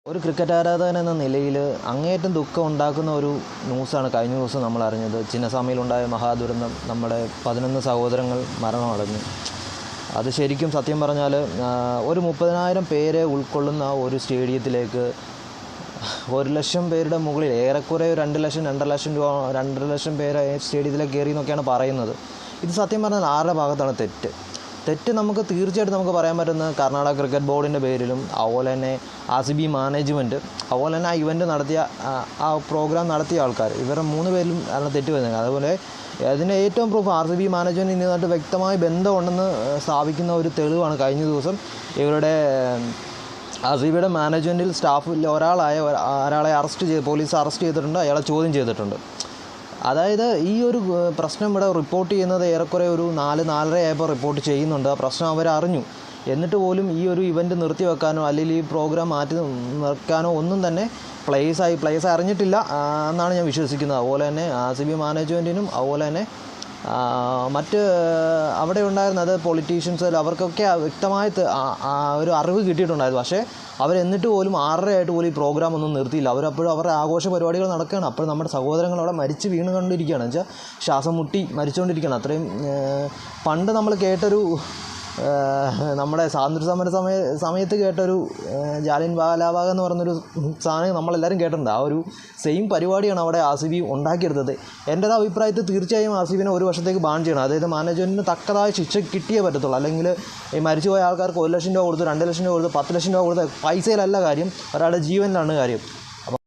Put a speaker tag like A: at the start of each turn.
A: ഒരു ക്രിക്കറ്റ് ആരാധകൻ എന്ന നിലയിൽ അങ്ങേയറ്റം ദുഃഖം ഉണ്ടാക്കുന്ന ഒരു ന്യൂസാണ് കഴിഞ്ഞ ദിവസം നമ്മൾ അറിഞ്ഞത്. ചിന്നസ്വാമിയിലുണ്ടായ മഹാദുരന്തം, നമ്മുടെ 11 സഹോദരങ്ങൾ മരണമടഞ്ഞു. അത് ശരിക്കും സത്യം പറഞ്ഞാൽ ഒരു 30,000 പേരെ ഉൾക്കൊള്ളുന്ന ഒരു സ്റ്റേഡിയത്തിലേക്ക് 1,00,000 പേരുടെ മുകളിൽ ഏറെക്കുറെ 2 ലക്ഷം 2 ലക്ഷം പേരെ സ്റ്റേഡിയത്തിലേക്ക് കയറി എന്നൊക്കെയാണ് പറയുന്നത്. ഇത് സത്യം പറഞ്ഞാൽ ആരുടെ ഭാഗത്താണ് തെറ്റ് നമുക്ക് തീർച്ചയായിട്ടും നമുക്ക് പറയാൻ പറ്റുന്നത് കർണാടക ക്രിക്കറ്റ് ബോർഡിൻ്റെ പേരിലും, അതുപോലെ തന്നെ RCB മാനേജ്മെൻറ്റ്, അതുപോലെ തന്നെ ആ ഇവൻ്റ് നടത്തിയ ആ പ്രോഗ്രാം നടത്തിയ ആൾക്കാർ, ഇവരുടെ 3 പേരിലും ആണ് തെറ്റ് വരുന്നത്. അതുപോലെ അതിൻ്റെ ഏറ്റവും പ്രൂഫ് RCB മാനേജ്മെൻറ്റ് ഇന്നുമായിട്ട് വ്യക്തമായ ബന്ധമുണ്ടെന്ന് സ്ഥാപിക്കുന്ന ഒരു തെളിവാണ് കഴിഞ്ഞ ദിവസം ഇവരുടെ RCBയുടെ മാനേജ്മെൻറ്റിൽ സ്റ്റാഫിൽ ഒരാളെ പോലീസ് അറസ്റ്റ് ചെയ്തിട്ടുണ്ട്, അയാളെ ചോദ്യം ചെയ്തിട്ടുണ്ട്. അതായത് ഈ ഒരു പ്രശ്നം ഇവിടെ റിപ്പോർട്ട് ചെയ്യുന്നത് ഏറെക്കുറെ ഒരു 4-4:30 ആയപ്പോൾ റിപ്പോർട്ട് ചെയ്യുന്നുണ്ട്. ആ പ്രശ്നം അവരറിഞ്ഞു. എന്നിട്ട് പോലും ഈ ഒരു ഇവൻ്റ് നിർത്തിവെക്കാനോ അല്ലെങ്കിൽ ഈ പ്രോഗ്രാം മാറ്റി നിർത്താനോ ഒന്നും തന്നെ പ്ലേയേഴ്സ് അറിഞ്ഞിട്ടില്ല എന്നാണ് ഞാൻ വിശ്വസിക്കുന്നത്. അതുപോലെ തന്നെ RCB മാനേജ്മെൻറ്റിനും അതുപോലെ തന്നെ മറ്റ് അവിടെ ഉണ്ടായിരുന്നത് പൊളിറ്റീഷ്യൻസ് അവർക്കൊക്കെ വ്യക്തമായ ഒരു അറിവ് കിട്ടിയിട്ടുണ്ടായിരുന്നു. പക്ഷേ അവരെന്നിട്ട് പോലും 6:30 ആയിട്ട് പോലും ഈ പ്രോഗ്രാം ഒന്നും നിർത്തിയില്ല. അവരപ്പോഴും അവരുടെ ആഘോഷ പരിപാടികൾ നടക്കുകയാണ്. അപ്പോൾ നമ്മുടെ സഹോദരങ്ങൾ അവിടെ മരിച്ച് വീണ് കണ്ടിരിക്കുകയാണ്. വെച്ചാൽ ശ്വാസം മുട്ടി മരിച്ചുകൊണ്ടിരിക്കുകയാണ്. അത്രയും പണ്ട് നമ്മൾ കേട്ടൊരു നമ്മുടെ സ്വാതന്ത്ര്യ സമയത്ത് കേട്ടൊരു ജാലിയൻ വാലാബാഗ് എന്ന് പറഞ്ഞൊരു സാധനം നമ്മളെല്ലാവരും കേട്ടിട്ടുണ്ട്. ആ ഒരു സെയിം പരിപാടിയാണ് അവിടെ RCB ഉണ്ടാക്കിയെടുത്തത്. എൻ്റെ അഭിപ്രായത്തിൽ തീർച്ചയായും RCBനെ ഒരു വർഷത്തേക്ക് ബാൻ ചെയ്യണം. അതായത് മാനേജ്മെൻറ്റിന് തക്കതായ ശിക്ഷ കിട്ടിയേ പറ്റത്തുള്ളൂ. അല്ലെങ്കിൽ ഈ മരിച്ചുപോയ ആൾക്കാർക്ക് 1 ലക്ഷം രൂപ കൊടുത്ത് 2 ലക്ഷം രൂപ കൊടുത്ത് 10 ലക്ഷം രൂപ കൊടുത്ത് പൈസയിലല്ല കാര്യം, ഒരാളുടെ ജീവനിലാണ് കാര്യം.